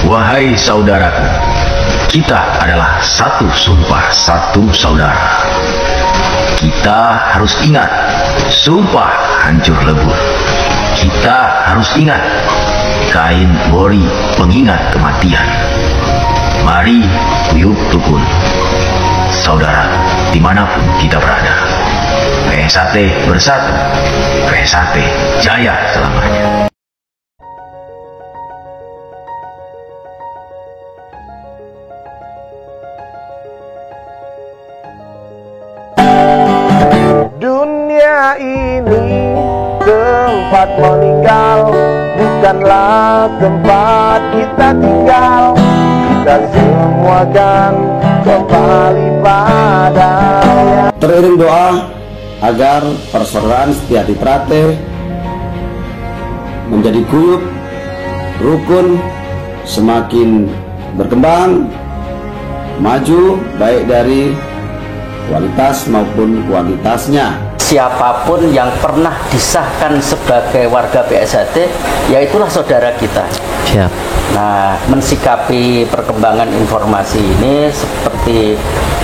Wahai saudaraku, kita adalah satu sumpah, satu saudara. Kita harus ingat, sumpah hancur lebur. Kita harus ingat, kain wori pengingat kematian. Mari kuyup rukun, saudara, dimanapun kita berada. PSAT bersatu, PSAT jaya selamanya. Dunia ini tempat meninggal, bukanlah tempat kita tinggal. Kita semua kan kembali padanya. Teriring doa agar persaudaraan Setia Trate menjadi guyup, rukun, semakin berkembang, maju baik dari kualitas maupun kuantitasnya. Siapapun yang pernah disahkan sebagai warga PSAT, ya itulah saudara kita. Siap. Nah, mensikapi perkembangan informasi ini seperti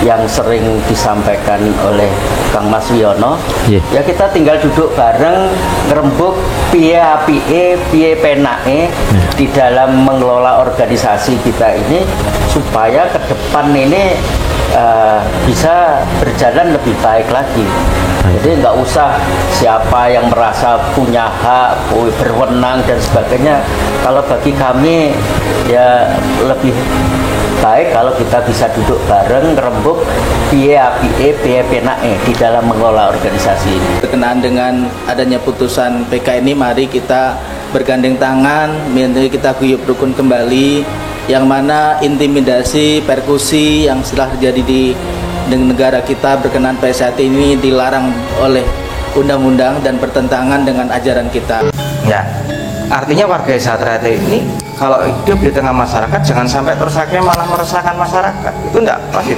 yang sering disampaikan oleh Kang Mas Wiono, ya kita tinggal duduk bareng, ngerembuk piye apike, piye penake di dalam mengelola organisasi kita ini supaya ke depan ini bisa berjalan lebih baik lagi. Jadi nggak usah siapa yang merasa punya hak, berwenang dan sebagainya. Kalau bagi kami ya lebih baik kalau kita bisa duduk bareng, ngerembuk piye apike, piye penake di dalam mengelola organisasi ini. Berkenaan dengan adanya putusan PK ini, mari kita bergandeng tangan, mari kita guyup rukun kembali, yang mana intimidasi, persekusi yang setelah terjadi di negara kita berkenaan PSAT ini dilarang oleh undang-undang dan bertentangan dengan ajaran kita. Ya, artinya warga Desa Trate ini kalau hidup di tengah masyarakat jangan sampai terus akhirnya malah meresahkan masyarakat. Itu enggak pasti.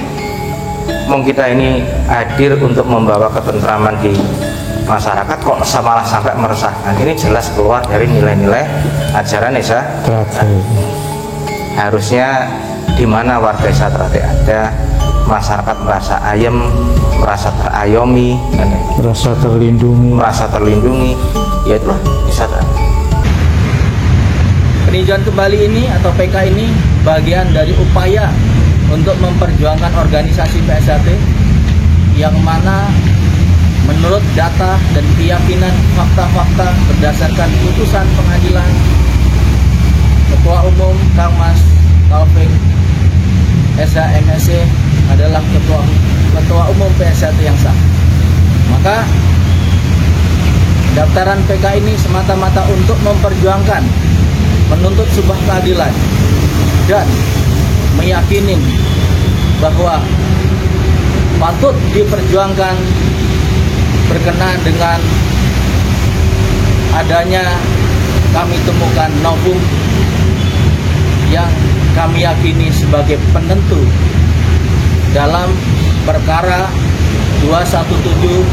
Kita ini hadir untuk membawa ketentraman di masyarakat, kok malah sampai meresahkan. Ini jelas keluar dari nilai-nilai ajaran Desa Trate. Harusnya di mana warga Desa Trate ada, masyarakat merasa ayem, merasa terayomi, merasa terlindungi, ya itulah Desa Trate. Peninjauan kembali ini atau PK ini bagian dari upaya untuk memperjuangkan organisasi PSAT yang mana menurut data dan keyakinan fakta-fakta berdasarkan putusan pengadilan, Ketua Umum Kang Mas Taufik SHMSC adalah ketua umum PSAT yang sah. Maka daftaran PK ini semata-mata untuk memperjuangkan, menuntut sebuah keadilan dan meyakini bahwa patut diperjuangkan berkenaan dengan adanya kami temukan novum yang kami yakini sebagai penentu dalam perkara 217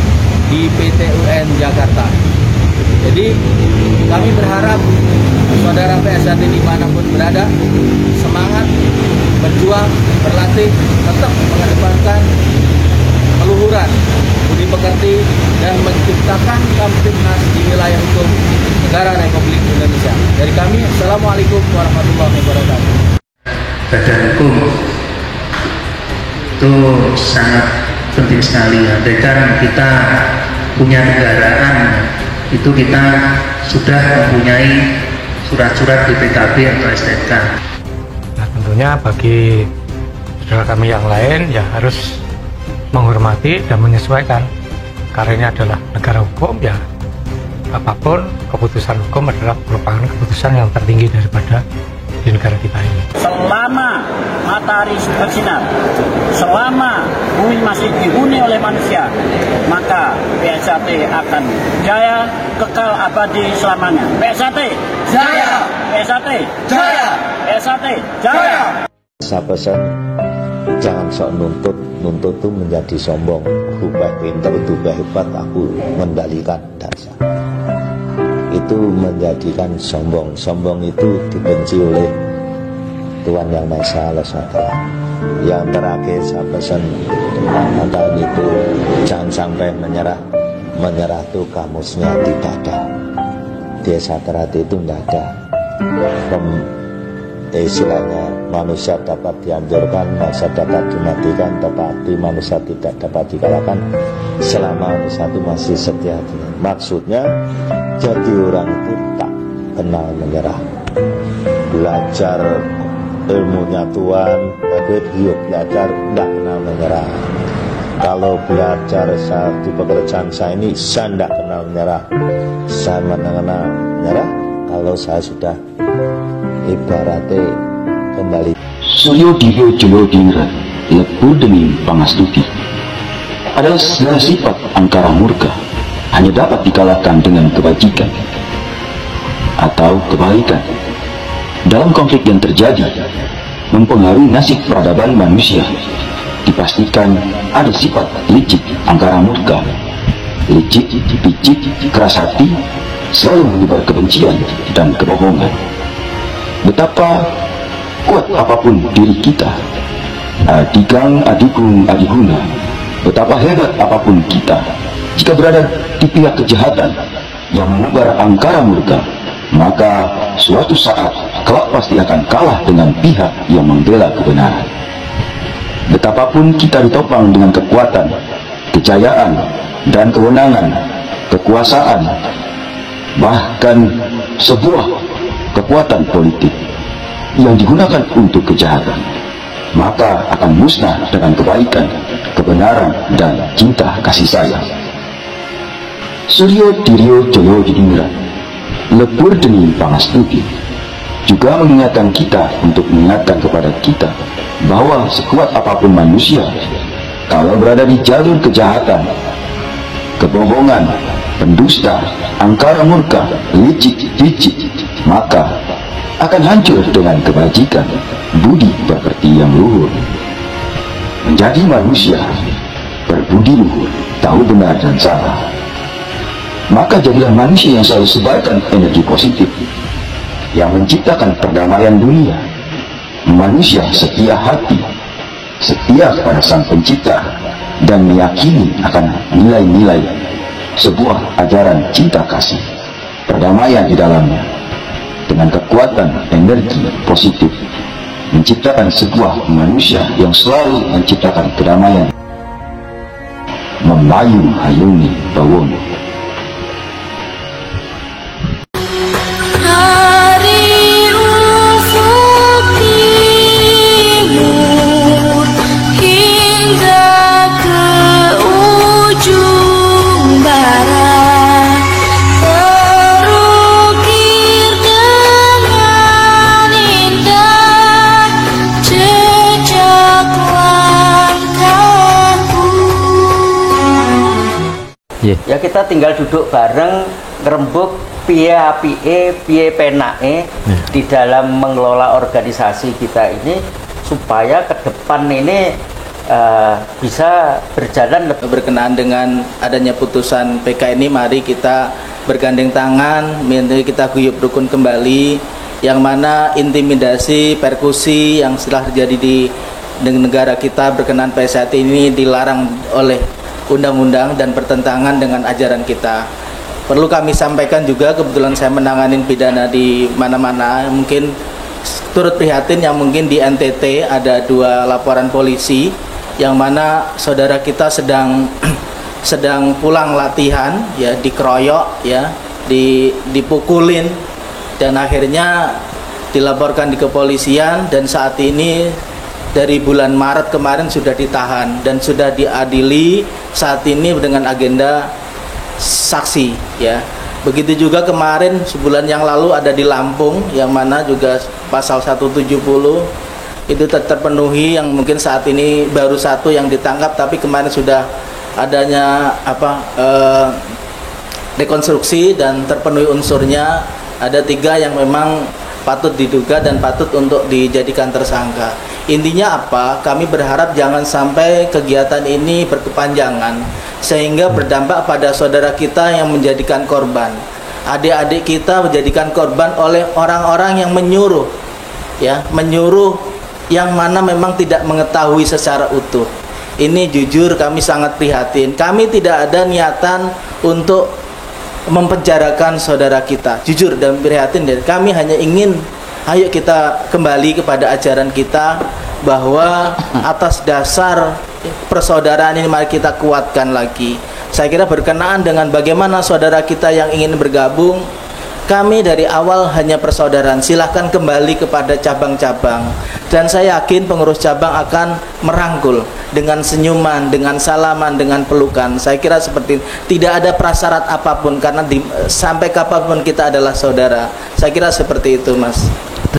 di PT UN Jakarta. Jadi kami berharap saudara PSAT dimanapun berada semangat, berjuang, berlatih, tetap mengedepankan keluhuran, budi pekerti, dan menciptakan Kamtibnas di wilayah hukum negara Republik Indonesia. Dari kami, Assalamualaikum warahmatullahi wabarakatuh. Badan hukum itu sangat penting sekali. Andaikan kita punya negaraan, itu kita sudah mempunyai surat-surat BPKB atau STNK. Nah, tentunya bagi saudara kami yang lain ya harus menghormati dan menyesuaikan, karena ini adalah negara hukum. Ya apapun keputusan hukum adalah merupakan keputusan yang tertinggi daripada di negara kita ini. Selama matahari bersinar, selama bumi masih dihuni oleh manusia, maka PSAT akan jaya, kekal abadi selamanya. PSAT jaya, PSAT jaya, PSAT jaya. Saya pesan, jangan sok nuntut tuh menjadi sombong. Ubah pinter, ubah hebat, aku mengendalikan dasar. Itu menjadikan sombong. Sombong itu dibenci oleh Tuhan Yang Maha Esa Allah SWT. Yang terakhir saya pesan antara itu jangan sampai menyerah. Menyerah itu kamusnya tidak ada. Di Saterati itu tidak ada. Istilahnya manusia dapat dihancurkan, manusia dapat dimatikan, tetapi manusia tidak dapat dikalahkan selama manusia itu masih setia. Maksudnya jadi orang itu tak kenal menyerah. Belajar ilmunya Tuhan, tapi dia belajar tidak kenal menyerah. Kalau belajar di pekerjaan saya ini, saya tidak kenal menyerah. Saya mengenal menyerah kalau saya sudah ibaratnya kembali. Suryo Divyo Joyo Dingra lebur demi pangastuti adalah segala sifat angkara murka hanya dapat dikalahkan dengan kebajikan atau kebaikan. Dalam konflik yang terjadi mempengaruhi nasib peradaban manusia, dipastikan ada sifat licik angkara murka. Licik, picik, keras hati, selalu menyebar kebencian dan kebohongan. Betapa kuat apapun diri kita, adikang, adikung, adihuna, betapa hebat apapun kita, jika berada di pihak kejahatan yang menebar angkara murka, maka suatu saat kelak pasti akan kalah dengan pihak yang membela kebenaran. Betapapun kita ditopang dengan kekuatan, kejayaan, dan kewenangan, kekuasaan, bahkan sebuah kekuatan politik yang digunakan untuk kejahatan, maka akan musnah dengan kebaikan, kebenaran, dan cinta kasih sayang. Suryo Diryo Joyo Dingra lebur demi pangastuti juga mengingatkan kita untuk mengingatkan kepada kita bahwa sekuat apapun manusia, kalau berada di jalur kejahatan, kebohongan, pendusta, angkara murka, licik, picik, maka akan hancur dengan kebajikan, budi pekerti yang luhur. Menjadi manusia berbudi luhur, tahu benar dan salah, maka jadilah manusia yang selalu sebarkan energi positif, yang menciptakan perdamaian dunia. Manusia setia hati, setia kepada Sang Pencipta, dan meyakini akan nilai-nilai sebuah ajaran cinta kasih, perdamaian di dalamnya, dengan kekuatan energi positif, menciptakan sebuah manusia yang selalu menciptakan kedamaian, memayung-hayungi bawono. Ya kita tinggal duduk bareng ngerembuk piye apike piye penake di dalam mengelola organisasi kita ini supaya ke depan ini bisa berjalan lebih. Berkenaan dengan adanya putusan PK ini, mari kita bergandeng tangan, mari kita guyub rukun kembali, yang mana intimidasi, persekusi yang setelah terjadi di negara kita berkenaan PSAT ini dilarang oleh undang-undang dan bertentangan dengan ajaran kita. Perlu kami sampaikan juga, kebetulan saya menanganin pidana di mana-mana, mungkin turut prihatin yang mungkin di NTT ada 2 laporan polisi yang mana saudara kita sedang pulang latihan, ya, dikeroyok, ya, dipukulin, dan akhirnya dilaporkan di kepolisian, dan saat ini dari bulan Maret kemarin sudah ditahan dan sudah diadili saat ini dengan agenda saksi, ya. Begitu juga kemarin sebulan yang lalu ada di Lampung, yang mana juga pasal 170 itu terpenuhi, yang mungkin saat ini baru 1 yang ditangkap, tapi kemarin sudah adanya rekonstruksi dan terpenuhi unsurnya. Ada 3 yang memang patut diduga dan patut untuk dijadikan tersangka. Intinya apa? Kami berharap jangan sampai kegiatan ini berkepanjangan sehingga berdampak pada saudara kita yang menjadikan korban. Adik-adik kita menjadikan korban oleh orang-orang yang menyuruh ya, menyuruh yang mana memang tidak mengetahui secara utuh. Ini jujur kami sangat prihatin. Kami tidak ada niatan untuk mempenjarakan saudara kita. Jujur dan prihatin, dan kami hanya ingin ayo kita kembali kepada ajaran kita, bahwa atas dasar persaudaraan ini mari kita kuatkan lagi. Saya kira berkenaan dengan bagaimana saudara kita yang ingin bergabung, kami dari awal hanya persaudaraan. Silahkan kembali kepada cabang-cabang, dan saya yakin pengurus cabang akan merangkul dengan senyuman, dengan salaman, dengan pelukan. Saya kira seperti tidak ada prasyarat apapun, karena sampai kapanpun kita adalah saudara. Saya kira seperti itu, Mas.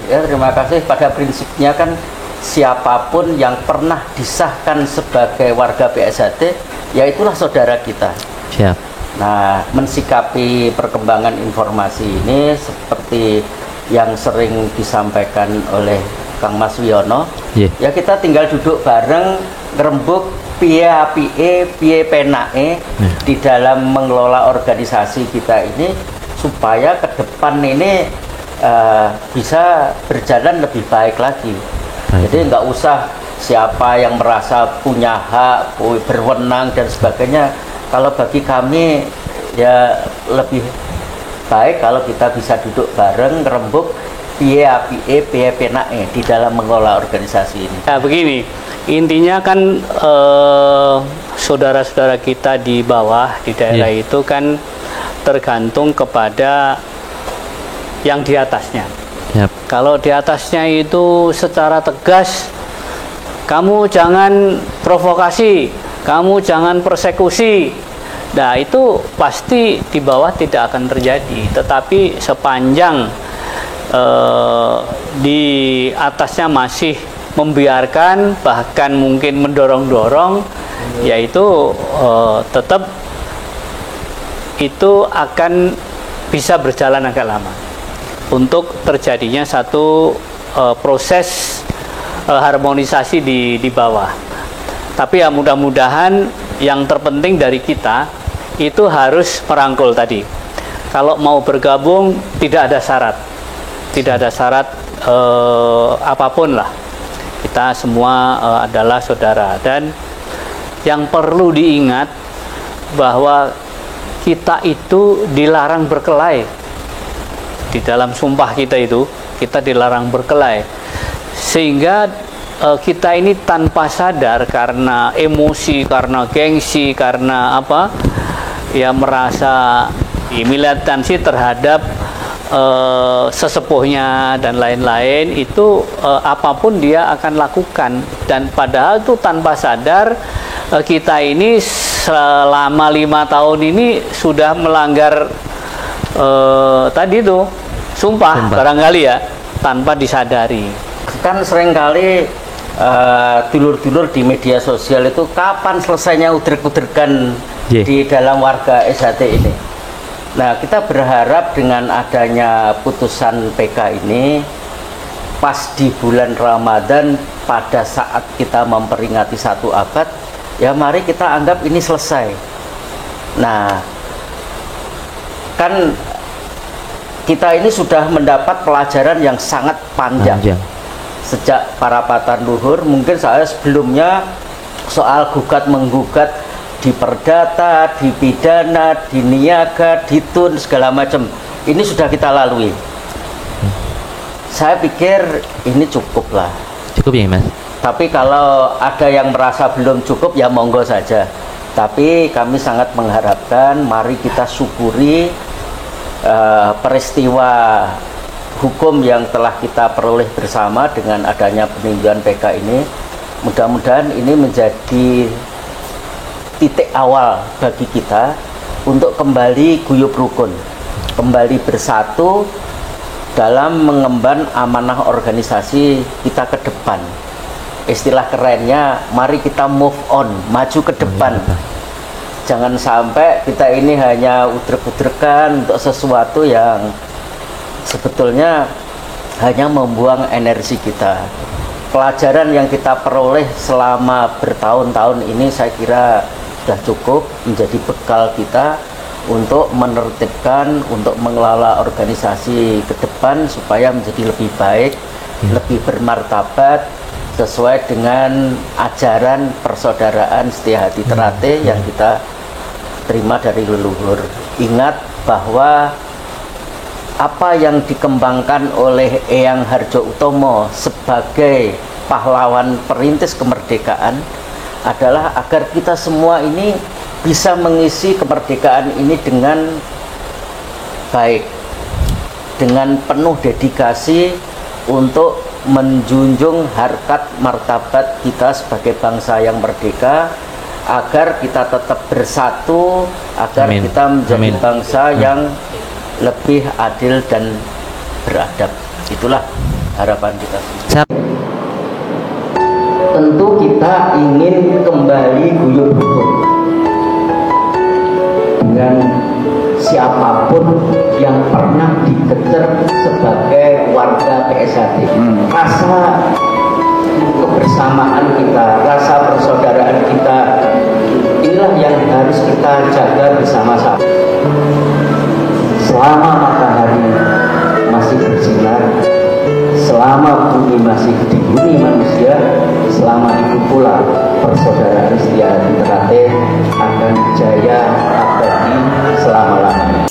Ya, terima kasih. Pada prinsipnya kan siapapun yang pernah disahkan sebagai warga PSHT, ya itulah saudara kita. Siap. Nah, mensikapi perkembangan informasi ini seperti yang sering disampaikan oleh Kang Mas Wiono, ya kita tinggal duduk bareng, ngerembuk piye apike, piye penake di dalam mengelola organisasi kita ini, supaya ke depan ini bisa berjalan lebih baik lagi. Jadi nggak usah siapa yang merasa punya hak, berwenang dan sebagainya. Kalau bagi kami ya lebih baik kalau kita bisa duduk bareng, ngerembuk piye apike, piye penake di dalam mengelola organisasi ini. Nah, begini, intinya kan saudara-saudara kita di bawah di daerah itu kan tergantung kepada yang di atasnya. Kalau di atasnya itu secara tegas, kamu jangan provokasi, kamu jangan persekusi, nah itu pasti di bawah tidak akan terjadi. Tetapi sepanjang di atasnya masih membiarkan, bahkan mungkin mendorong-dorong, yaitu tetap itu akan bisa berjalan agak lama untuk terjadinya satu proses harmonisasi di bawah. Tapi ya mudah-mudahan yang terpenting dari kita itu harus merangkul tadi. Kalau mau bergabung tidak ada syarat, tidak ada syarat apapun lah. Kita semua adalah saudara, dan yang perlu diingat bahwa kita itu dilarang berkelahi. Di dalam sumpah kita itu, kita dilarang berkelahi. Sehingga kita ini tanpa sadar karena emosi, karena gengsi, karena apa, ya merasa militansi terhadap sesepuhnya dan lain-lain, itu apapun dia akan lakukan. Dan padahal itu tanpa sadar kita ini selama 5 tahun ini sudah melanggar tadi itu sumpah barangkali ya, tanpa disadari. Kan seringkali dulur-dulur di media sosial itu kapan selesainya udrek-udrekan di dalam warga SHT ini. Nah, kita berharap dengan adanya putusan PK ini pas di bulan Ramadan, pada saat kita memperingati 1 abad, ya mari kita anggap ini selesai. Nah, kan kita ini sudah mendapat pelajaran yang sangat panjang. Sejak para patan luhur, mungkin saya sebelumnya soal gugat-menggugat di perdata, di pidana, di niaga, di tun, segala macam, ini sudah kita lalui. Saya pikir ini cukup lah. Cukup ya, Mas? Tapi kalau ada yang merasa belum cukup, ya monggo saja. Tapi kami sangat mengharapkan, mari kita syukuri peristiwa hukum yang telah kita peroleh bersama dengan adanya peninjauan PK ini. Mudah-mudahan ini menjadi titik awal bagi kita untuk kembali guyub rukun, kembali bersatu dalam mengemban amanah organisasi kita ke depan. Istilah kerennya, mari kita move on, maju ke depan. Jangan sampai kita ini hanya udrek-udrekan untuk sesuatu yang sebetulnya hanya membuang energi kita. Pelajaran yang kita peroleh selama bertahun-tahun ini saya kira sudah cukup menjadi bekal kita untuk menertibkan, untuk mengelola organisasi ke depan supaya menjadi lebih baik lebih bermartabat sesuai dengan ajaran persaudaraan Setia Hati Ternate yang kita terima dari leluhur. Ingat bahwa apa yang dikembangkan oleh Eyang Hardjoatomo sebagai pahlawan perintis kemerdekaan adalah agar kita semua ini bisa mengisi kemerdekaan ini dengan baik, dengan penuh dedikasi untuk menjunjung harkat martabat kita sebagai bangsa yang merdeka, agar kita tetap bersatu, agar kita menjadi bangsa yang lebih adil dan beradab. Itulah harapan kita. Tentu kita ingin kembali guyub rukun dengan siapapun yang pernah dikejar sebagai warga PSHT. Rasa kebersamaan kita, rasa persaudaraan kita, inilah yang harus kita jaga bersama-sama. Selama matahari masih bersinar, selama bumi masih dihuni manusia, selama itu pula persaudaraan Setia Hati Ternate akan jaya abadi selama-lamanya.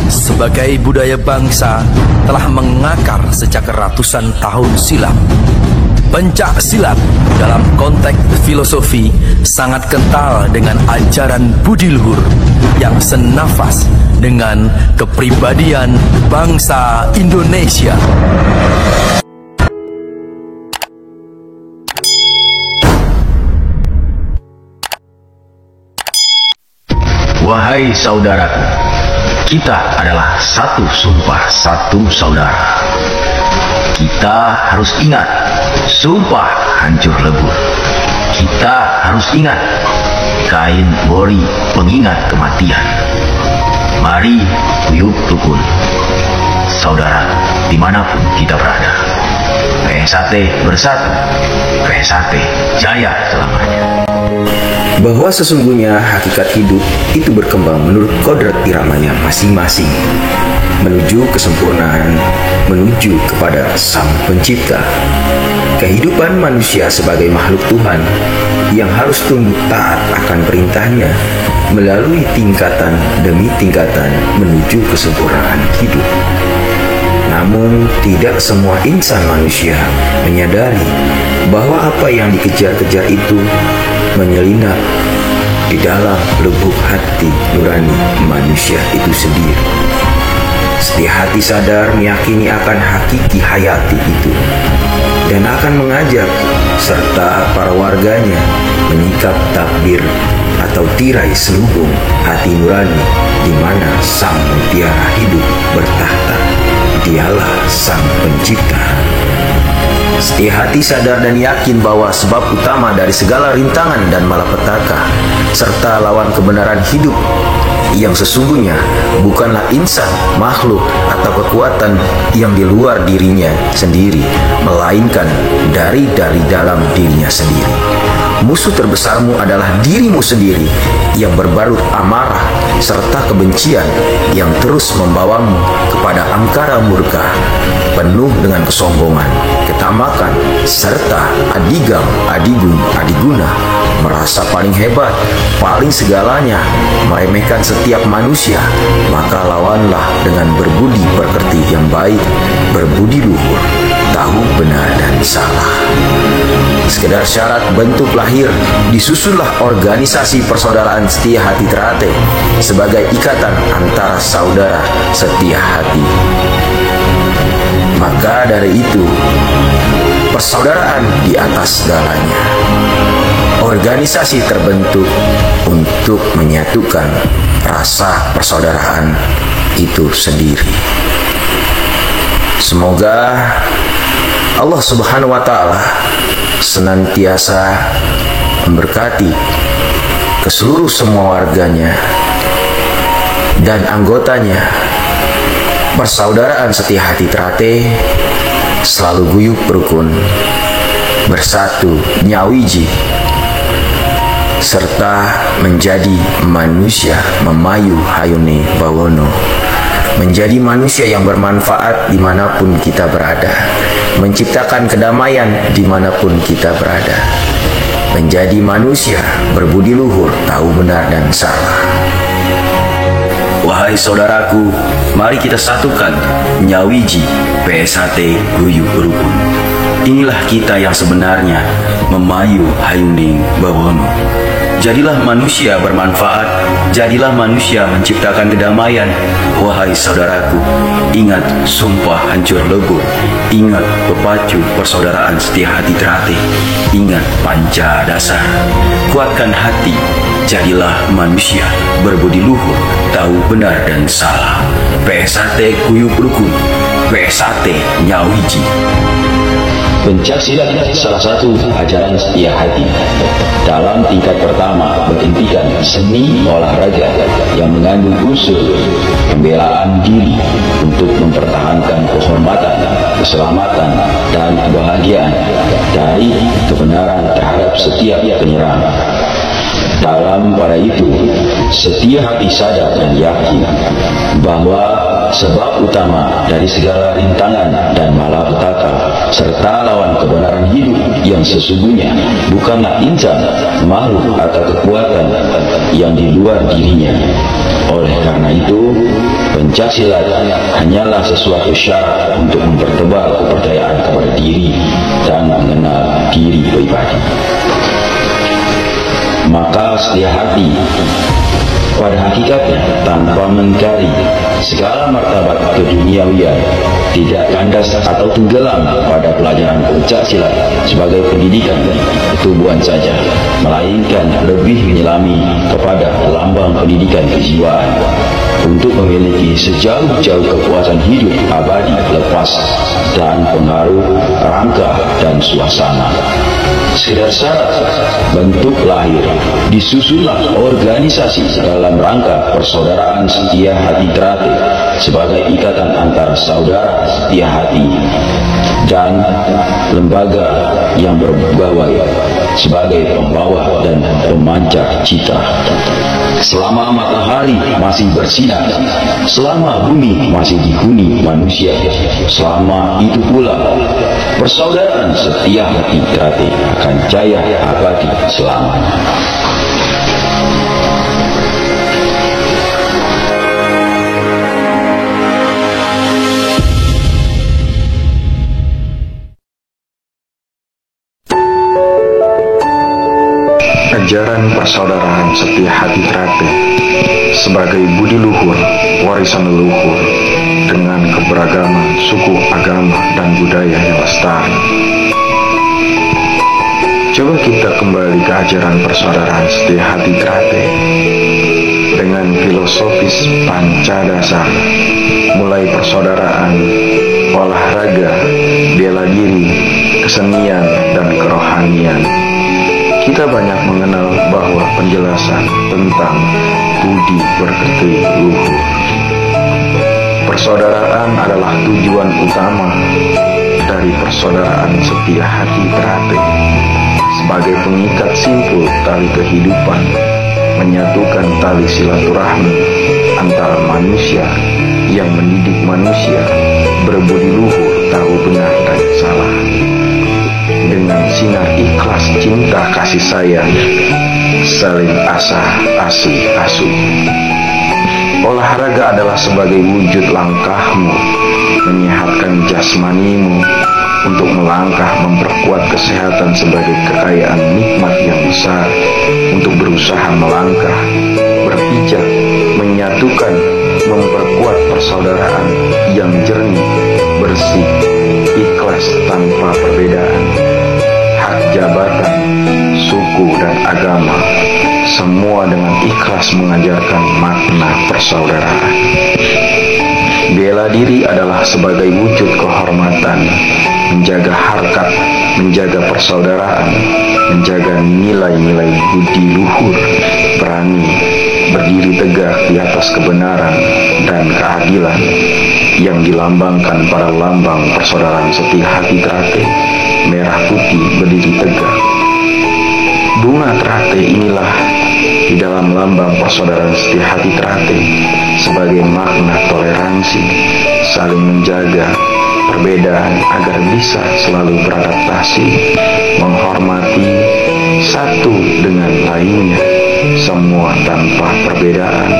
Sebagai budaya bangsa telah mengakar sejak ratusan tahun silam. Pencak silat dalam konteks filosofi sangat kental dengan ajaran budi luhur yang senafas dengan kepribadian bangsa Indonesia. Wahai saudaraku, kita adalah satu sumpah, satu saudara. Kita harus ingat, sumpah hancur lebur. Kita harus ingat, kain bori pengingat kematian. Mari guyub rukun, saudara, dimanapun kita berada. PSHT bersatu, PSHT jaya selamanya. Bahwa sesungguhnya hakikat hidup itu berkembang menurut kodrat iramanya masing-masing, menuju kesempurnaan, menuju kepada Sang Pencipta. Kehidupan manusia sebagai makhluk Tuhan yang harus tunduk taat akan perintahnya melalui tingkatan demi tingkatan menuju kesempurnaan hidup. Namun tidak semua insan manusia menyadari bahwa apa yang dikejar-kejar itu menyelinap di dalam lubuk hati nurani manusia itu sendiri. Setia Hati sadar meyakini akan hakiki hayati itu dan akan mengajak serta para warganya menyikap takbir atau tirai selubung hati nurani di mana Sang Mutiara hidup bertahta. Dialah Sang Pencipta. Setia Hati sadar dan yakin bahwa sebab utama dari segala rintangan dan malapetaka serta lawan kebenaran hidup yang sesungguhnya bukanlah insan, makhluk, atau kekuatan yang di luar dirinya sendiri, melainkan dari dalam dirinya sendiri. Musuh terbesarmu adalah dirimu sendiri yang berbalut amarah serta kebencian yang terus membawamu kepada angkara murka, penuh dengan kesombongan, ketamakan, serta adigam, adigun, adiguna, merasa paling hebat, paling segalanya, meremehkan setiap manusia. Maka lawanlah dengan berbudi pekerti yang baik, berbudi luhur, tahu benar dan salah. Sekedar syarat bentuk lahir, disusunlah organisasi persaudaraan Setia Hati Ternate sebagai ikatan antara saudara setia hati. Maka dari itu, persaudaraan di atas segalanya. organisasi terbentuk untuk menyatukan rasa persaudaraan itu sendiri. Semoga Allah Subhanahu wa Ta'ala senantiasa memberkati ke seluruh semua warganya dan anggotanya. Persaudaraan Setia Hati Trate selalu guyup rukun, bersatu nyawiji, serta menjadi manusia memayu hayune bawono, menjadi manusia yang bermanfaat dimanapun kita berada, menciptakan kedamaian dimanapun kita berada, menjadi manusia berbudi luhur, tahu benar dan salah. Wahai saudaraku, mari kita satukan nyawiji PSHT guyup rukun. Inilah kita yang sebenarnya memayu hayuning bawono. Jadilah manusia bermanfaat, jadilah manusia menciptakan kedamaian. Wahai saudaraku, ingat sumpah hancur lebur, ingat pepacu persaudaraan Setia Hati Trate, ingat panca dasar, kuatkan hati, jadilah manusia berbudi luhur, tahu benar dan salah. PSHT guyup rukun, PSHT nyawiji. Pencaksilat salah satu ajaran Setia Hati. Dalam tingkat pertama berhentikan seni olahraga yang mengandung unsur pembelaan diri untuk mempertahankan kehormatan, keselamatan, dan kebahagiaan dari kebenaran terhadap setiap penyerang. Dalam pada itu, Setia Hati sadar dan yakin bahwa sebab utama dari segala rintangan dan malapetaka serta lawan kebenaran hidup yang sesungguhnya bukanlah insan, makhluk atau kekuatan yang di luar dirinya. Oleh karena itu, pencaksilat hanyalah sesuatu syarat untuk mempertebal kepercayaan kepada diri dan mengenal diri pribadi. Maka Setia Hati pada hakikatnya tanpa mengingkari segala martabat keduniawian, tidak kandas atau tenggelam pada pelajaran pencaksilat sebagai pendidikan ketubuhan saja, melainkan lebih menyelami kepada lambang pendidikan kejiwaan untuk memiliki sejauh-jauh kepuasan hidup abadi lepas dan pengaruh rangka dan suasana. Sekedar syarat bentuk lahir, disusunlah organisasi dalam rangka persaudaraan Setia Hati Trate sebagai ikatan antara saudara setia hati dan lembaga yang berbawai sebagai pembawa dan pemancar cita. Selama matahari masih bersinar, selama bumi masih dihuni manusia, selama itu pula persaudaraan Setia Hati Trate akan jaya abadi selamanya. Ajaran persaudaraan Setia Hati Trate sebagai budi luhur, warisan leluhur dengan keberagaman suku, agama, dan budaya yang lestari. Coba kita kembali ke ajaran persaudaraan Setia Hati Trate dengan filosofis panca dasar, mulai persaudaraan, olahraga, bela diri, kesenian, dan kerohanian. Kita banyak mengenal bahwa penjelasan tentang budi berketi luhur. Persaudaraan adalah tujuan utama dari persaudaraan Setia Hati Trate sebagai pengikat simpul tali kehidupan, menyatukan tali silaturahmi antara manusia yang mendidik manusia berbudi luhur, tahu benar dan salah. Dengan sinar ikhlas cinta kasih sayang, saling asah asih asuh. Olahraga adalah sebagai wujud langkahmu menyehatkan jasmanimu untuk melangkah memperkuat kesehatan sebagai kekayaan nikmat yang besar, untuk berusaha melangkah, berpijak, menyatukan, memperkuat persaudaraan yang jernih, bersih, ikhlas tanpa perbedaan. hak jabatan, suku dan agama, semua dengan ikhlas mengajarkan makna persaudaraan. Bela diri adalah sebagai wujud kehormatan, menjaga harkat, menjaga persaudaraan, menjaga nilai-nilai budi luhur, berani berdiri tegak di atas kebenaran dan keadilan yang dilambangkan pada lambang persaudaraan setia hati Trate, merah putih berdiri tegak. Bunga Trate inilah di dalam lambang persaudaraan setia hati Trate sebagai makna toleransi, saling menjaga perbedaan agar bisa selalu beradaptasi, menghormati satu dengan lainnya, semua tanpa perbedaan,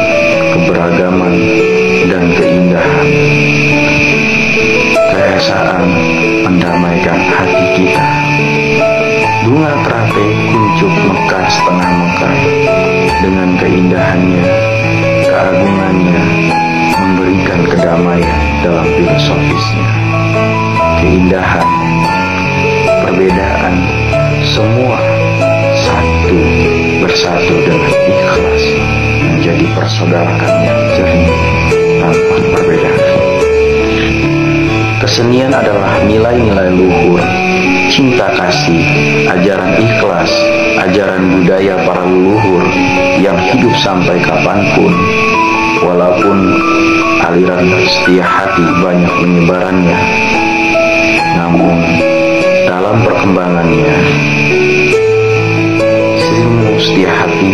keberagaman, dan keindahan. Keesaan mendamaikan hati kita. Bunga Trate kuncup mekar setengah mekar, dengan keindahannya, keagungannya, memberikan kedamaian dalam filosofisnya. Keindahan, perbedaan, semua satu bersatu dengan ikhlas menjadi persaudaraan yang jernih tanpa perbedaan. Kesenian adalah nilai-nilai luhur, cinta kasih, ajaran ikhlas, ajaran budaya para leluhur yang hidup sampai kapanpun. Walaupun aliran setia hati banyak penyebarannya, namun dalam perkembangannya, ilmu setia hati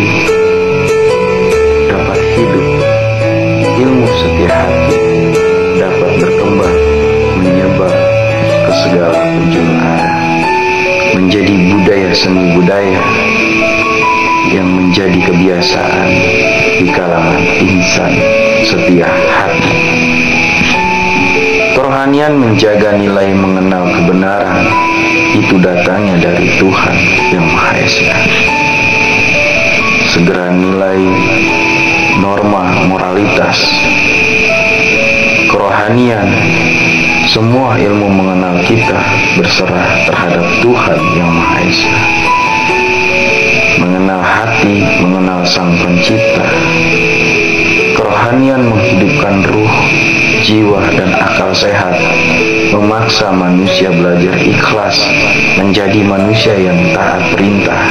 dapat hidup, ilmu setia hati dapat berkembang, menyebar ke segala penjuru arah, menjadi budaya seni budaya yang menjadi kebiasaan di kalangan insan setia hati. Kerohanian menjaga nilai mengenal kebenaran itu datangnya dari Tuhan Yang Maha Esa. Segera nilai norma moralitas, kerohanian, semua ilmu mengenal kita berserah terhadap Tuhan Yang Maha Esa. Mengenal hati, mengenal Sang Pencipta. Kerohanian menghidupkan ruh, jiwa dan akal sehat, memaksa manusia belajar ikhlas, menjadi manusia yang taat perintah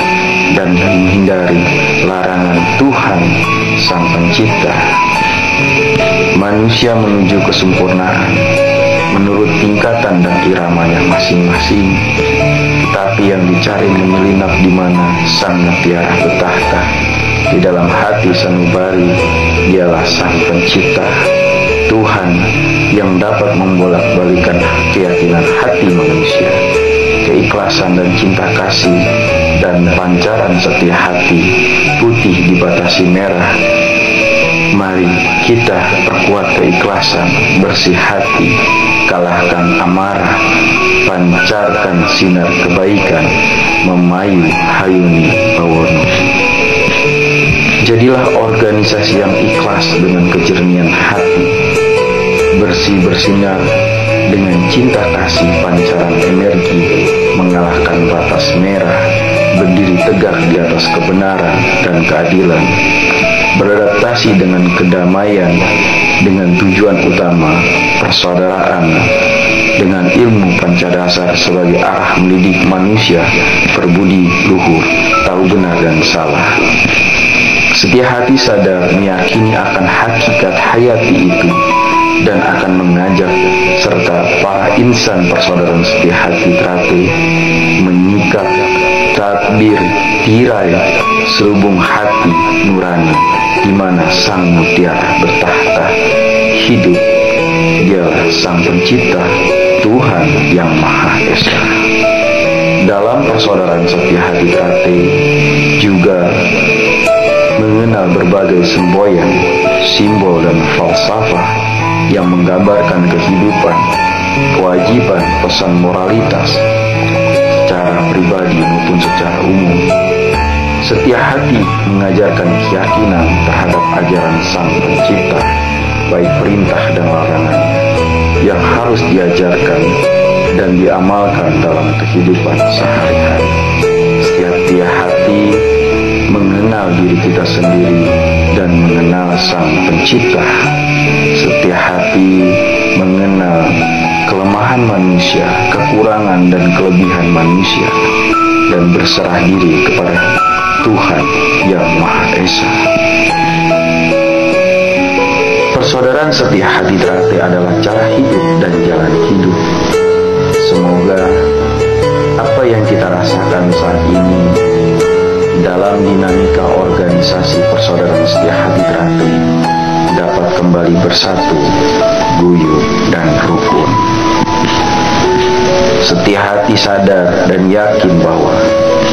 dan menghindari larangan Tuhan Sang Pencipta. Manusia menuju kesempurnaan menurut tingkatan dan iramanya masing-masing, tapi yang dicari menyelinap di mana Sang Mutiara bertahta. Di dalam hati sanubari dialah Sang Pencipta, Tuhan yang dapat membolak-balikan keyakinan hati manusia, keikhlasan dan cinta kasih, dan pancaran setia hati putih dibatasi merah. Mari kita perkuat keikhlasan, bersih hati, kalahkan amarah, pancarkan sinar kebaikan, memayu hayuni bawono. Jadilah organisasi yang ikhlas dengan kejernihan hati, bersih bersinar dengan cinta kasih pancaran energi, mengalahkan batas merah, berdiri tegak di atas kebenaran dan keadilan, beradaptasi dengan kedamaian, dengan tujuan utama persaudaraan, dengan ilmu pancadasar sebagai arah mendidik manusia berbudi luhur, tahu benar dan salah. Setia hati sadar meyakini akan hakikat hayati itu dan akan mengajak serta para insan persaudaraan setia hati Trate menyikap takbir tirai selubung hati nurani di mana Sang Mutiara bertahta. Hidup, dialah Sang Pencipta, Tuhan Yang Maha Esa. Dalam persaudaraan setia hati Trate juga mengenal berbagai semboyan, simbol dan falsafah yang menggambarkan kehidupan, kewajiban, pesan moralitas secara pribadi maupun secara umum. Setia hati mengajarkan keyakinan terhadap ajaran Sang Pencipta, baik perintah dan larangannya, yang harus diajarkan dan diamalkan dalam kehidupan sehari-hari. Setia hati mengenal diri kita sendiri dan mengenal Sang Pencipta. Setia hati mengenal kelemahan manusia, kekurangan dan kelebihan manusia, dan berserah diri kepada Tuhan yang Maha Esa. Persaudaraan setia hati teratai adalah cara hidup dan jalan hidup. Semoga apa yang kita rasakan saat ini dalam dinamika organisasi persaudaraan setia hati teratai dapat kembali bersatu, guyup dan rukun. Setia hati sadar dan yakin bahwa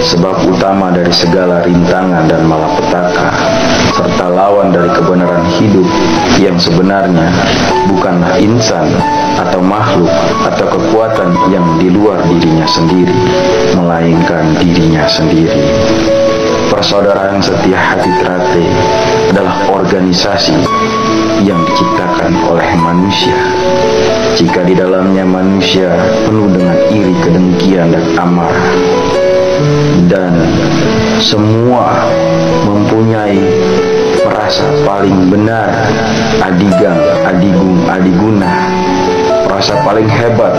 sebab utama dari segala rintangan dan malapetaka serta lawan dari kebenaran hidup yang sebenarnya bukanlah insan atau makhluk atau kekuatan yang di luar dirinya sendiri, melainkan dirinya sendiri. Persaudaraan setia hati teratai adalah organisasi yang diciptakan oleh manusia. Jika di dalamnya manusia penuh dengan iri, kedengkian, dan amarah, dan semua mempunyai merasa paling benar, adigang, adigung, adiguna, merasa paling hebat,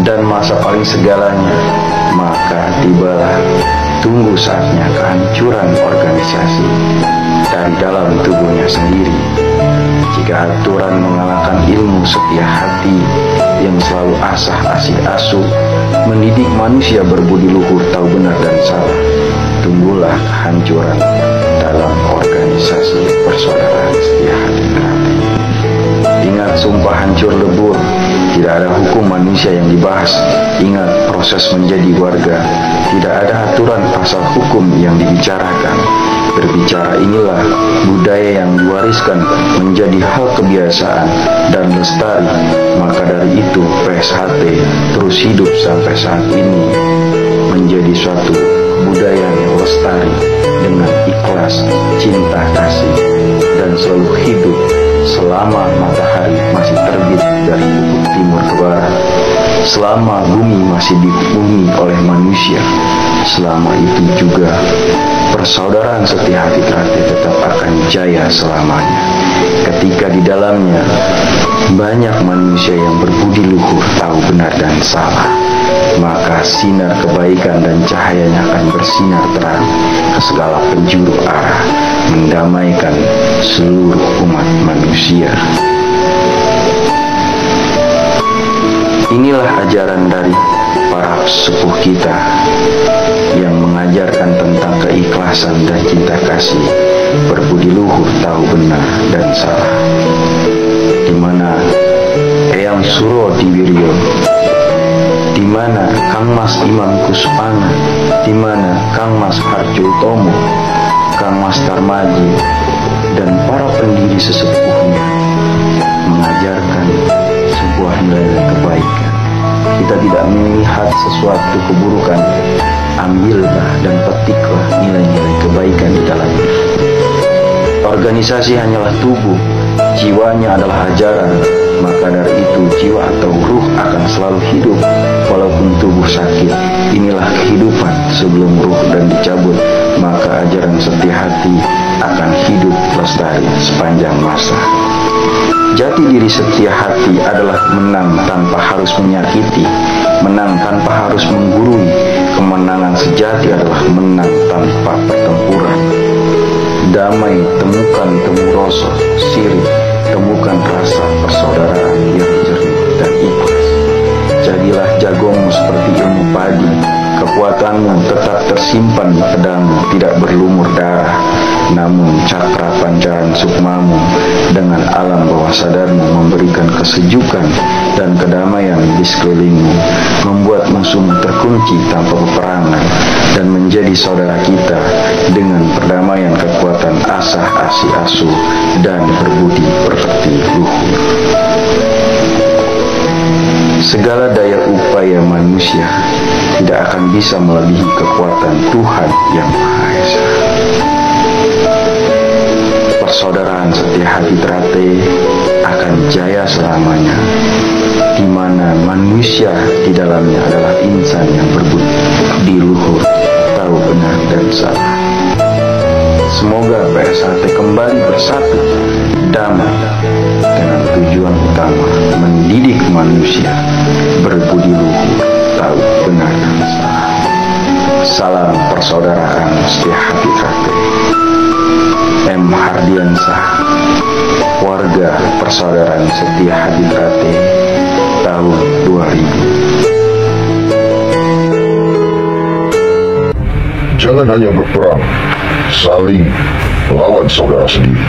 dan merasa paling segalanya, maka tibalah tunggu saatnya kehancuran organisasi dari dalam tubuhnya sendiri. Jika aturan mengalahkan ilmu setia hati yang selalu asah asih asuh mendidik manusia berbudi luhur, tahu benar dan salah, tunggulah kehancuran dalam organisasi persaudaraan setia hati teratai. Ingat sumpah hancur lebur, tidak ada hukum manusia yang dibahas. Ingat proses menjadi warga, tidak ada aturan pasal hukum yang dibicarakan. Berbicara inilah budaya yang diwariskan menjadi hal kebiasaan dan lestari. Maka dari itu PSHT terus hidup sampai saat ini menjadi suatu budaya yang lestari dengan ikhlas, cinta, kasih, dan selalu hidup selama matahari masih terbit dari ufuk timur ke barat, selama bumi masih dibumi oleh manusia. Selama itu juga persaudaraan setia hati teratai tetap akan jaya selamanya. Ketika di dalamnya banyak manusia yang berbudi luhur, tahu benar dan salah, maka sinar kebaikan dan cahayanya akan bersinar terang ke segala penjuru arah, mendamaikan seluruh umat manusia. Inilah ajaran dari para sepuh kita yang mengajarkan tentang keikhlasan dan cinta kasih, berbudi luhur, tahu benar dan salah. Di mana Eyang Suro Diwiryo, di mana Kang Mas Imam Kusupana, di mana Kang Mas Harjo Tomo, Kang Mas Tarmaji, dan para pendiri sesepuhnya mengajarkan sebuah nilai kebaikan. Kita tidak melihat sesuatu keburukan, ambillah dan petiklah nilai-nilai kebaikan di dalamnya. Organisasi hanyalah tubuh, jiwanya adalah ajaran. Maka dari itu jiwa atau ruh akan selalu hidup walaupun tubuh sakit. Inilah kehidupan sebelum ruh dan dicabut. Maka ajaran setia hati akan hidup lestari sepanjang masa. Jati diri setia hati adalah menang tanpa harus menyakiti, menang tanpa harus menggurui. Kemenangan sejati adalah menang tanpa pertempuran. Damai temukan temu rasa sirih, temukan rasa persaudaraan yang jernih dan ikhlas. Jadilah jagomu seperti ilmu padi, kekuatanmu tetap tersimpan di pedangmu, tidak berlumur darah. Namun cakra pancaran sukmamu dengan alam bawah sadarmu memberikan kesejukan dan kedamaian di sekelilingmu, membuat musuhmu terkunci tanpa peperangan dan menjadi saudara kita dengan perdamaian kekuatan asah asih asuh dan berbudi berbakti luhur. Segala daya upaya manusia tidak akan bisa melebihi kekuatan Tuhan yang Maha Esa. Persaudaraan setia hati teratai akan jaya selamanya, di mana manusia manusia di dalamnya adalah insan yang berbudi luhur, tahu benar dan salah. Semoga PSHT kembali bersatu, damai, dengan tujuan utama mendidik manusia berbudi luhur, tahu benar dan salah. Salam persaudaraan setia hati Trate. M. Hardiansah, warga persaudaraan setia hati Trate, tahun 2000. Jangan hanya berperang, saling melawan saudara sendiri.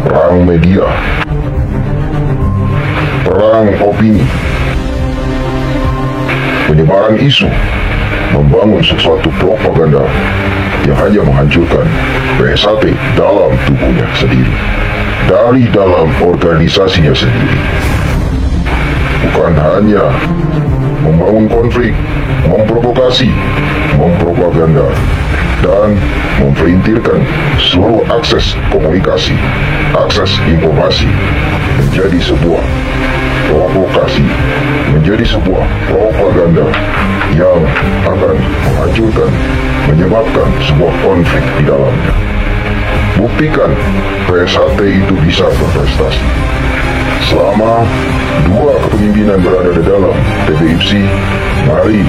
Perang media, perang opini, penyebaran isu, membangun sesuatu propaganda yang hanya menghancurkan PSHT dalam tubuhnya sendiri, dari dalam organisasinya sendiri. Bukan hanya membangun konflik, memprovokasi, mempropaganda, dan memperintirkan seluruh akses komunikasi, akses informasi menjadi sebuah provokasi, menjadi sebuah propaganda yang akan menghancurkan, menyebabkan sebuah konflik di dalamnya. Buktikan PSHT itu bisa berprestasi. Selama dua kepemimpinan berada di dalam TBIPSI, mari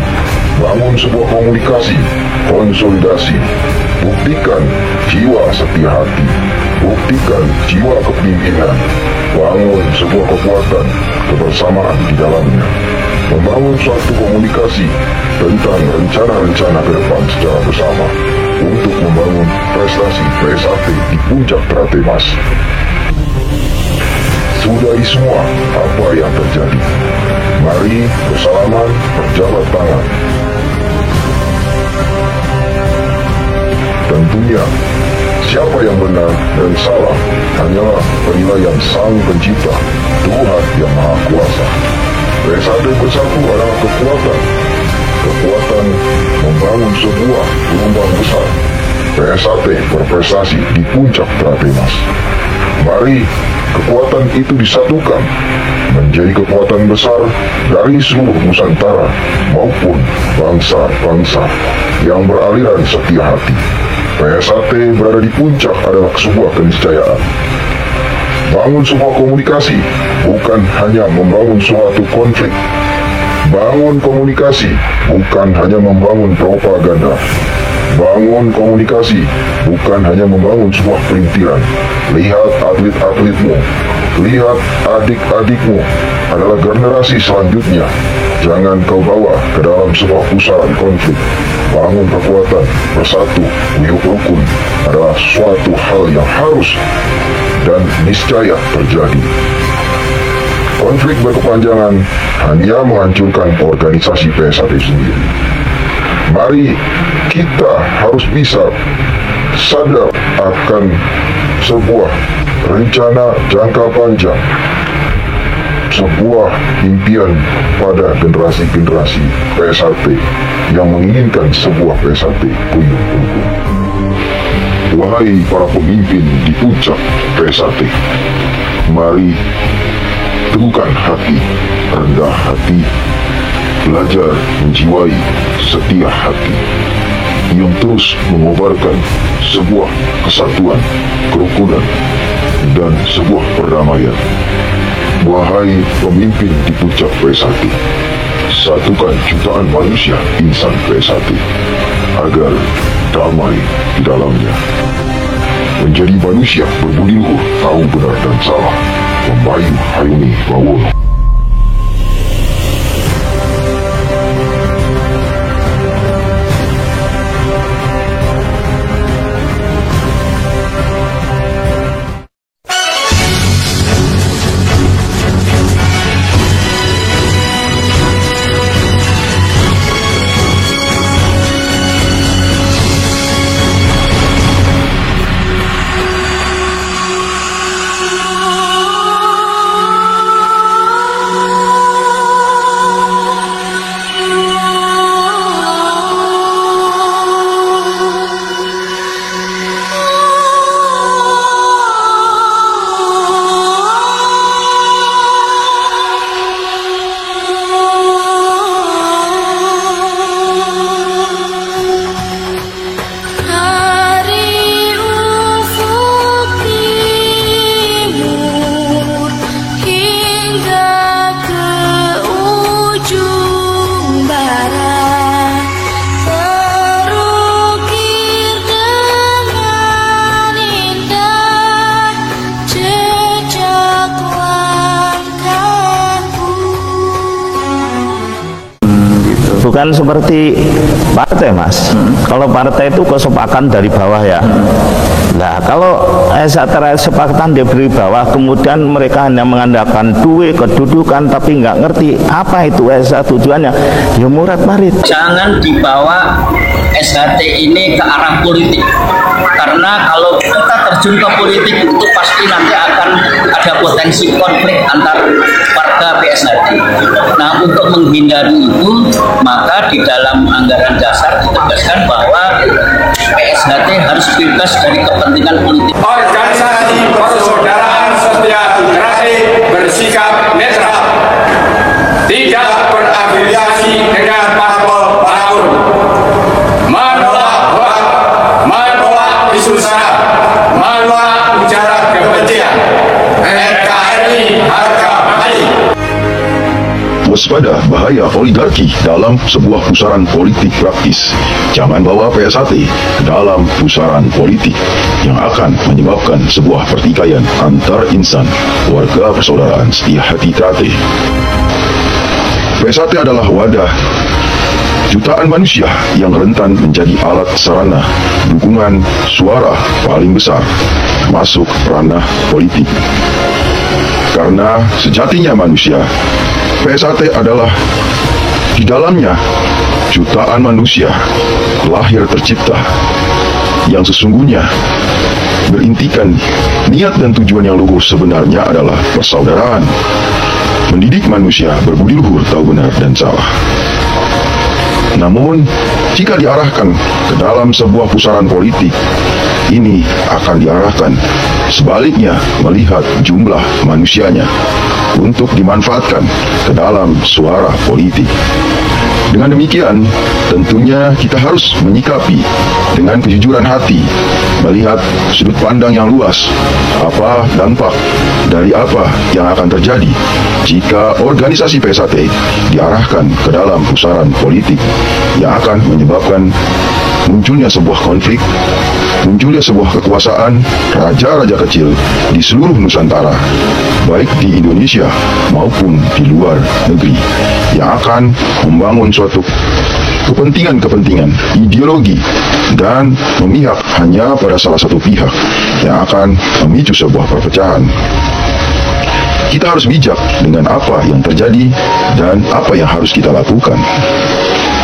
bangun sebuah komunikasi, konsolidasi, buktikan jiwa setia hati, buktikan jiwa kepemimpinan, bangun sebuah kekuatan kebersamaan di dalamnya, membangun suatu komunikasi tentang rencana-rencana ke depan secara bersama untuk membangun prestasi PSHT di puncak Trate Mas. Sudahi semua apa yang terjadi. Mari bersalaman, berjabat tangan. Tentunya, siapa yang benar dan salah hanyalah penilaian Sang Pencipta, Tuhan yang Maha Kuasa. PSHT bersatu adalah kekuatan. Kekuatan membangun sebuah gelombang besar. PSHT berprestasi di puncak Trate Mas. Mari kekuatan itu disatukan menjadi kekuatan besar dari seluruh Nusantara maupun bangsa-bangsa yang beraliran setia hati. PSHT berada di puncak adalah sebuah keniscayaan. Bangun sebuah komunikasi, bukan hanya membangun suatu konflik. Bangun komunikasi, bukan hanya membangun propaganda. Bangun komunikasi, bukan hanya membangun sebuah perintilan. Lihat atlet-atletmu, lihat adik-adikmu adalah generasi selanjutnya. Jangan kau bawa ke dalam sebuah pusaran konflik. Bangun kekuatan, bersatu, guyup rukun adalah suatu hal yang harus dan niscaya terjadi. Konflik berkepanjangan hanya menghancurkan organisasi PSHT sendiri. Mari kita harus bisa sadar akan sebuah rencana jangka panjang, sebuah impian pada generasi-generasi PSHT yang menginginkan sebuah PSHT guyup rukun. Wahai para pemimpin di puncak PSHT, mari teguhkan hati, rendah hati, belajar menjiwai setia hati yang terus mengobarkan sebuah kesatuan, kerukunan, dan sebuah perdamaian. Wahai pemimpin di puncak PSHT, satukan jutaan manusia insan PSHT agar damai di dalamnya. Menjadi manusia berbudi luhur, tahu benar dan salah. Membayu Hayuni Bawono. bukan seperti partai, Mas. Kalau partai itu kesepakatan dari bawah ya. Nah, kalau kesepakatan dari bawah, kemudian mereka hanya mengandalkan duit, kedudukan, tapi nggak ngerti apa itu SHT tujuannya. Ya murad marid. Jangan dibawa SHT ini ke arah politik, karena kalau kita terjun ke politik itu pasti nanti akan ada potensi konflik antar warga PSHT. Nah, untuk menghindari itu, maka di dalam anggaran dasar ditegaskan bahwa PSHT harus bebas dari kepentingan politik. Organisasi persaudaraan setia Trate bersikap netral, tidak berafiliasi dengan parpol manapun, menolak hoak, menolak isu sara, menolak ujaran kebencian. NKRI harga mati. Waspada bahaya oligarki dalam sebuah pusaran politik praktis. Jangan bawa PSHT ke dalam pusaran politik yang akan menyebabkan sebuah pertikaian antar insan warga persaudaraan setia hati Trate. PSHT adalah wadah jutaan manusia yang rentan menjadi alat sarana dukungan suara paling besar masuk ranah politik. Karena sejatinya manusia, PSHT adalah di dalamnya jutaan manusia lahir tercipta yang sesungguhnya berintikan niat dan tujuan yang luhur sebenarnya adalah persaudaraan, mendidik manusia berbudi luhur, tahu benar dan salah. Namun, jika diarahkan ke dalam sebuah pusaran politik, ini akan diarahkan sebaliknya melihat jumlah manusianya untuk dimanfaatkan ke dalam suara politik. Dengan demikian, tentunya kita harus menyikapi dengan kejujuran hati, melihat sudut pandang yang luas, apa dampak dari apa yang akan terjadi jika organisasi PSHT diarahkan ke dalam pusaran politik yang akan menyebabkan munculnya sebuah konflik, munculnya sebuah kekuasaan raja-raja kecil di seluruh Nusantara, baik di Indonesia maupun di luar negeri, yang akan membangun suatu kepentingan-kepentingan ideologi dan memihak hanya pada salah satu pihak yang akan memicu sebuah perpecahan. Kita harus bijak dengan apa yang terjadi dan apa yang harus kita lakukan.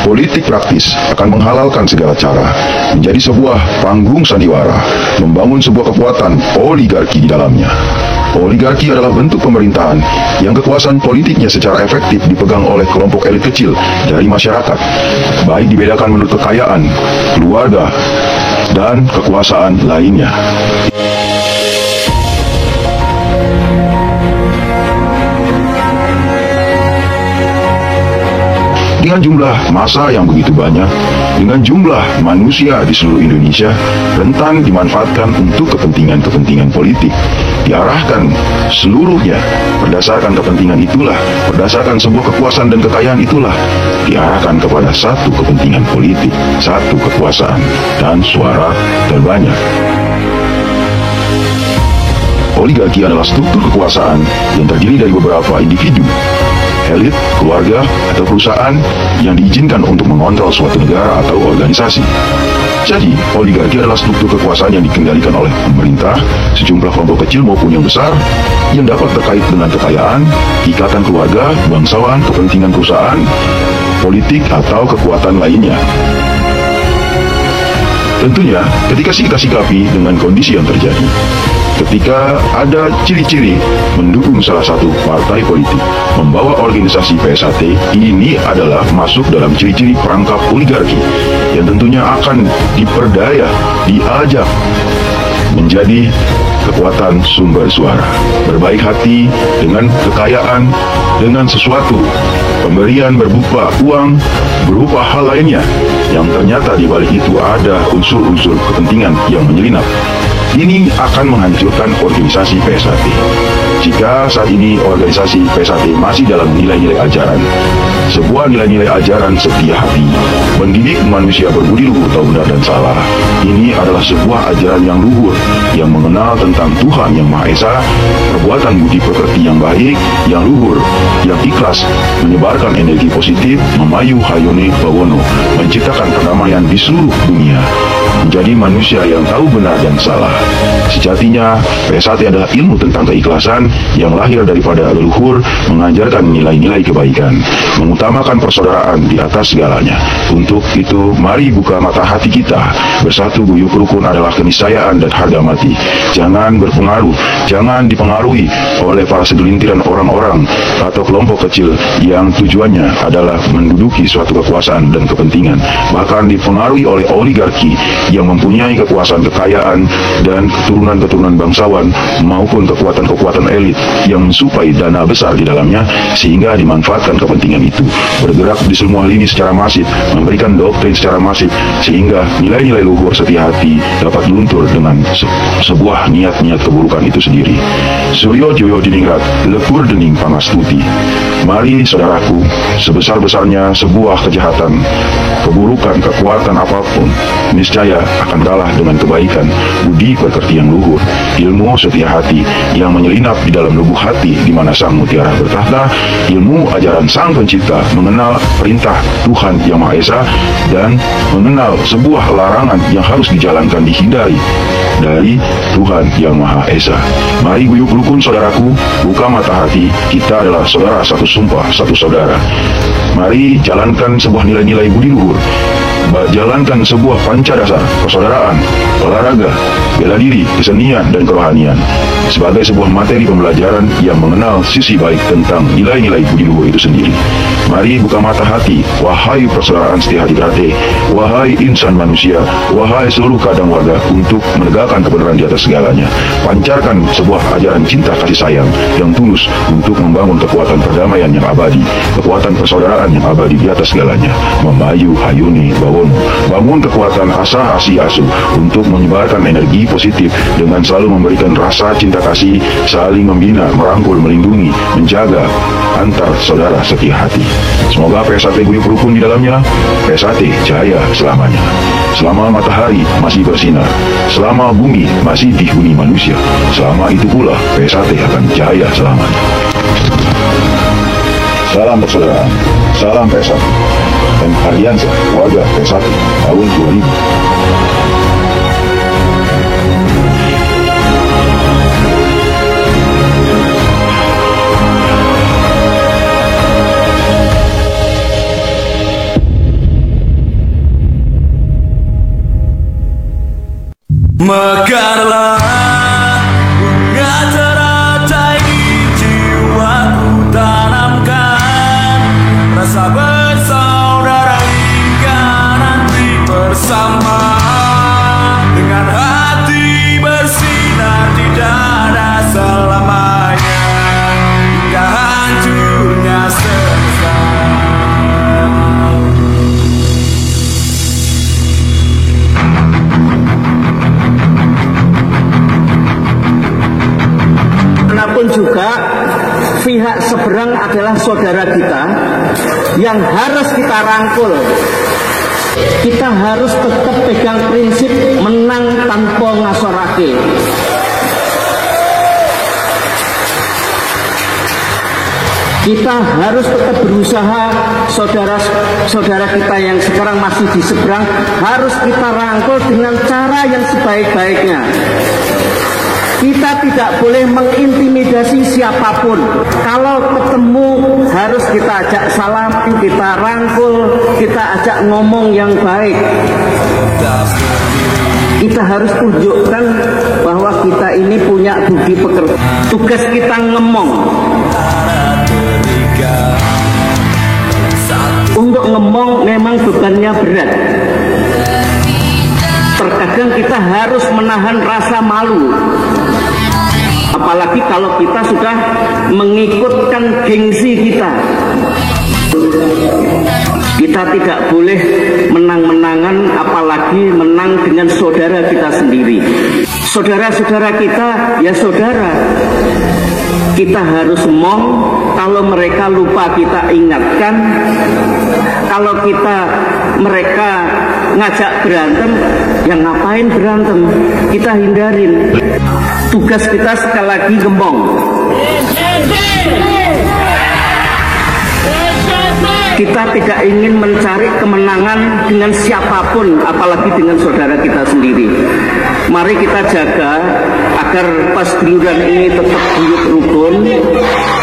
Politik praktis akan menghalalkan segala cara menjadi sebuah panggung sandiwara, membangun sebuah kekuatan oligarki di dalamnya. Oligarki adalah bentuk pemerintahan yang kekuasaan politiknya secara efektif dipegang oleh kelompok elit kecil dari masyarakat, baik dibedakan menurut kekayaan, keluarga, dan kekuasaan lainnya. Dengan jumlah massa yang begitu banyak, dengan jumlah manusia di seluruh Indonesia rentan dimanfaatkan untuk kepentingan-kepentingan politik, diarahkan seluruhnya berdasarkan kepentingan itulah, berdasarkan sebuah kekuasaan dan kekayaan itulah, diarahkan kepada satu kepentingan politik, satu kekuasaan, dan suara terbanyak. Oligarki adalah struktur kekuasaan yang terdiri dari beberapa individu, elit, keluarga, atau perusahaan yang diizinkan untuk mengontrol suatu negara atau organisasi. Jadi, oligarki adalah struktur kekuasaan yang dikendalikan oleh pemerintah, sejumlah kelompok kecil maupun yang besar, yang dapat terkait dengan kekayaan, ikatan keluarga, bangsawan, kepentingan perusahaan, politik, atau kekuatan lainnya. Tentunya, ketika kita sikapi dengan kondisi yang terjadi, ketika ada ciri-ciri mendukung salah satu partai politik membawa organisasi PSHT, ini adalah masuk dalam ciri-ciri perangkap oligarki yang tentunya akan diperdaya, diajak menjadi kekuatan sumber suara, berbaik hati dengan kekayaan, dengan sesuatu pemberian berupa uang, berupa hal lainnya yang ternyata di balik itu ada unsur-unsur kepentingan yang menyelinap. Ini akan menghancurkan organisasi PSAT. Jika saat ini organisasi PSAT masih dalam nilai-nilai ajaran, sebuah nilai-nilai ajaran setia hati, mendidik manusia berbudi luhur tahu benar dan salah, ini adalah sebuah ajaran yang luhur, yang mengenal tentang Tuhan Yang Maha Esa, perbuatan budi pekerti yang baik, yang luhur, yang ikhlas, menyebarkan energi positif, memayu hayone bawono, menciptakan perdamaian di seluruh dunia, menjadi manusia yang tahu benar dan salah. Sejatinya, PSAT adalah ilmu tentang keikhlasan yang lahir daripada leluhur, mengajarkan nilai-nilai kebaikan, mengutamakan persaudaraan di atas segalanya. Untuk itu, mari buka mata hati kita. Bersatu guyup rukun adalah keniscayaan dan harga mati. Jangan berpengaruh, jangan dipengaruhi oleh para segelintiran orang-orang atau kelompok kecil yang tujuannya adalah menduduki suatu kekuasaan dan kepentingan, bahkan dipengaruhi oleh oligarki yang mempunyai kekuasaan, kekayaan, dan keturunan-keturunan bangsawan maupun kekuatan-kekuatan elit yang mensuplai dana besar di dalamnya, sehingga dimanfaatkan kepentingan itu, bergerak di semua lini secara masif, memberikan doktrin secara masif, sehingga nilai-nilai luhur setia hati dapat luntur dengan sebuah niat-niat keburukan itu sendiri. Suryo Joyo Diningrat, Lekur Dening Pangastuti. Mari saudaraku, sebesar-besarnya sebuah kejahatan, keburukan, kekuatan apapun, niscaya akan kalah dengan kebaikan, budi pekerti yang luhur, ilmu setia hati yang menyelinap di dalam lubuk hati di mana sang mutiara bertahta, ilmu ajaran sang pencipta, mengenal perintah Tuhan Yang Maha Esa, dan mengenal sebuah larangan yang harus dijalankan, dihindari dari Tuhan Yang Maha Esa. Mari guyup rukun saudaraku, buka mata hati, kita adalah saudara satu sumpah, satu saudara. Mari jalankan sebuah nilai-nilai budi luhur, jalankan sebuah panca dasar persaudaraan, olahraga, bela diri, kesenian, dan kerohanian sebagai sebuah materi pembelajaran yang mengenal sisi baik tentang nilai-nilai budi luhur itu sendiri. Mari buka mata hati, wahai persaudaraan setia hati Trate, wahai insan manusia, wahai seluruh kadang warga, untuk menegakkan kebenaran di atas segalanya. Pancarkan sebuah ajaran cinta kasih sayang yang tulus untuk membangun kekuatan perdamaian yang abadi, kekuatan persaudaraan yang abadi di atas segalanya. Memayu hayuni bawono, bangun kekuatan asa asi asu untuk menyebarkan energi positif dengan selalu memberikan rasa cinta kasih, saling membina, merangkul, melindungi, menjaga antar saudara setia hati. Semoga PSAT guyup rukun di dalamnya, PSAT jaya selamanya. Selama matahari masih bersinar, selama bumi masih dihuni manusia, selama itu pula PSAT akan jaya selamanya. Salam persaudaraan, salam PSAT, dan Ardiansa, warga PSAT tahun 2000. Mekarlah bunga teratai di jiwaku, tanamkan rasa bersaudara hingga nanti bersama, dengan hati bersinar di dada selamanya hingga hancurnya semesta. Pun juga pihak seberang adalah saudara kita yang harus kita rangkul. Kita harus tetap pegang prinsip menang tanpa ngasorake. Kita harus tetap berusaha, saudara-saudara kita yang sekarang masih di seberang harus kita rangkul dengan cara yang sebaik-baiknya. Kita tidak boleh mengintimidasi siapapun. Kalau ketemu harus kita ajak salam, kita rangkul, kita ajak ngomong yang baik. Kita harus tunjukkan bahwa kita ini punya budi pekerti. Tugas kita ngomong. Untuk ngomong memang bebannya berat. Terkadang kita harus menahan rasa malu. Apalagi kalau kita sudah mengikutkan gengsi kita. Kita tidak boleh menang-menangan, apalagi menang dengan saudara kita sendiri. Saudara-saudara kita ya saudara. Kita harus mong, kalau mereka lupa kita ingatkan. Kalau mereka ngajak berantem, ya ngapain berantem? Kita hindarin. Tugas kita sekali lagi gembong. Kita tidak ingin mencari kemenangan dengan siapapun, apalagi dengan saudara kita sendiri. Mari kita jaga agar pasdeluran ini tetap guyup rukun.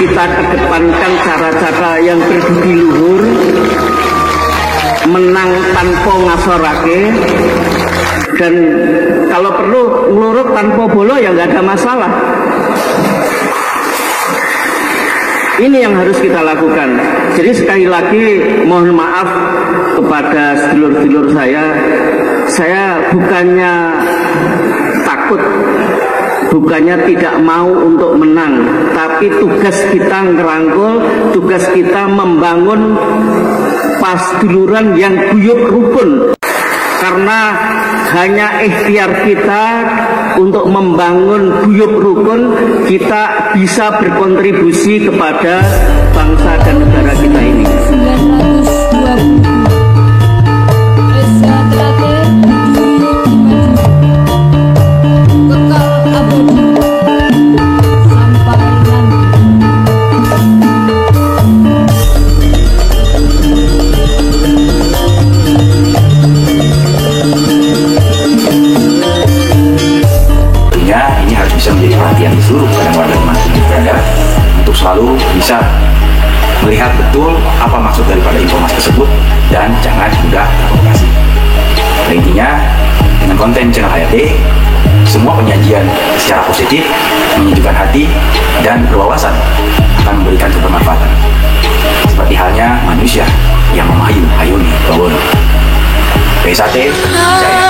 Kita kedepankan cara-cara yang berbudi luhur, menang tanpa ngasorake, dan kalau perlu ngeluruk tanpa bolo ya nggak ada masalah. Ini yang harus kita lakukan. Jadi sekali lagi mohon maaf kepada sedulur-sedulur saya bukannya takut, bukannya tidak mau untuk menang, tapi tugas kita ngerangkul, tugas kita membangun pasduluran yang guyup rukun. Karena hanya ikhtiar kita untuk membangun guyup rukun, kita bisa berkontribusi kepada bangsa dan negara kita ini. Perhatian seluruh pada warga dimanapun berada untuk selalu bisa melihat betul apa maksud daripada informasi tersebut dan jangan mudah terprovokasi. Intinya dengan konten channel HRD, semua penyajian secara positif, menyejukkan hati dan berwawasan akan memberikan kebermanfaatan. Seperti halnya manusia yang memahayuni Bawono. PSAT, Jaya.